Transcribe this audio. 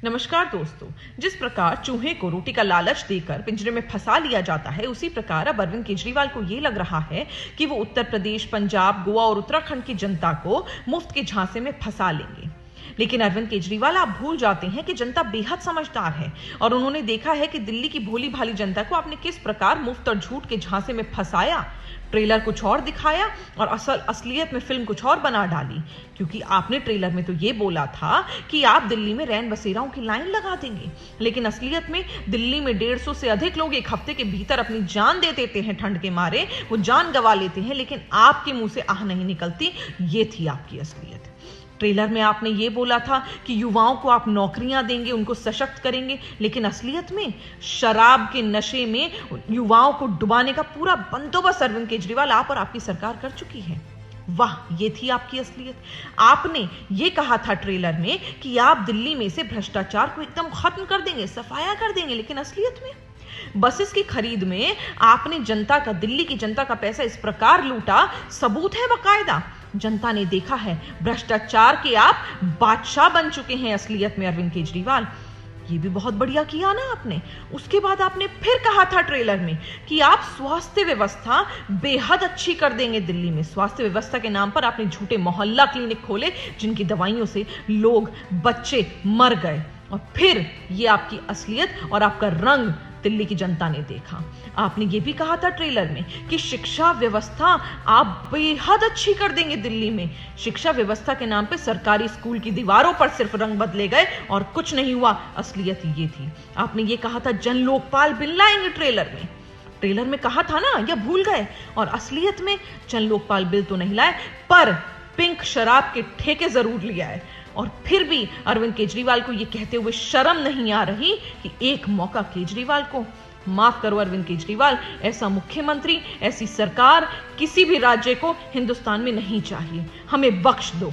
नमस्कार दोस्तों। जिस प्रकार चूहे को रोटी का लालच देकर पिंजरे में फंसा लिया जाता है, उसी प्रकार अब अरविंद केजरीवाल को यह लग रहा है कि वो उत्तर प्रदेश, पंजाब, गोवा और उत्तराखंड की जनता को मुफ्त के झांसे में फंसा लेंगे। लेकिन अरविंद केजरीवाल, आप भूल जाते हैं कि जनता बेहद समझदार है और उन्होंने देखा है कि दिल्ली की भोली भाली जनता को आपने किस प्रकार मुफ्त और झूठ के झांसे में फंसाया। ट्रेलर कुछ और दिखाया और असलियत में फिल्म कुछ और बना डाली, क्योंकि आपने ट्रेलर में तो ये बोला था कि आप दिल्ली में रैन बसेराओं की लाइन लगा देंगे, लेकिन असलियत में दिल्ली में 150 से अधिक लोग एक हफ्ते के भीतर अपनी जान दे देते हैं। ठंड के मारे वो जान गंवा लेते हैं, लेकिन आपके मुंह से आह नहीं निकलती। ये थी आपकी असलियत। ट्रेलर में आपने ये बोला था कि युवाओं को आप नौकरियां देंगे, उनको सशक्त करेंगे, लेकिन असलियत में शराब के नशे में युवाओं को डुबाने का पूरा बंदोबस्त अरविंद केजरीवाल, आप और आपकी सरकार कर चुकी है। वाह, ये थी आपकी असलियत। आपने ये कहा था ट्रेलर में कि आप दिल्ली में से भ्रष्टाचार को एकदम खत्म कर देंगे, सफाया कर देंगे, लेकिन असलियत में बसेस की खरीद में आपने जनता का, दिल्ली की जनता का पैसा इस प्रकार लूटा, सबूत है बकायदा। जनता ने देखा है, भ्रष्टाचार के आप बादशाह बन चुके हैं असलियत में अरविंद केजरीवाल। ये भी बहुत बढ़िया किया ना आपने। उसके बाद आपने फिर कहा था ट्रेलर में कि आप स्वास्थ्य व्यवस्था बेहद अच्छी कर देंगे दिल्ली में। स्वास्थ्य व्यवस्था के नाम पर आपने झूठे मोहल्ला क्लिनिक खोले, जिनकी दवाइयों से लोग, बच्चे मर गए। और फिर ये आपकी असलियत और आपका रंग दिल्ली की जनता ने देखा। आपने ये भी कहा था ट्रेलर में कि शिक्षा व्यवस्था आप बेहद अच्छी कर देंगे दिल्ली में। शिक्षा व्यवस्था के नाम पे सरकारी स्कूल की दीवारों पर सिर्फ रंग बदले गए और कुछ नहीं हुआ। असलियत ये थी। आपने ये कहा था जन लोकपाल बिल लाएंगे ट्रेलर में कहा था ना, या भूल गए? और असलियत में जन लोकपाल बिल तो नहीं लाए, पर पिंक शराब के ठेके जरूर लिया है। और फिर भी अरविंद केजरीवाल को यह कहते हुए शर्म नहीं आ रही कि एक मौका केजरीवाल को। माफ करो अरविंद केजरीवाल, ऐसा मुख्यमंत्री, ऐसी सरकार किसी भी राज्य को हिंदुस्तान में नहीं चाहिए। हमें बख्श दो।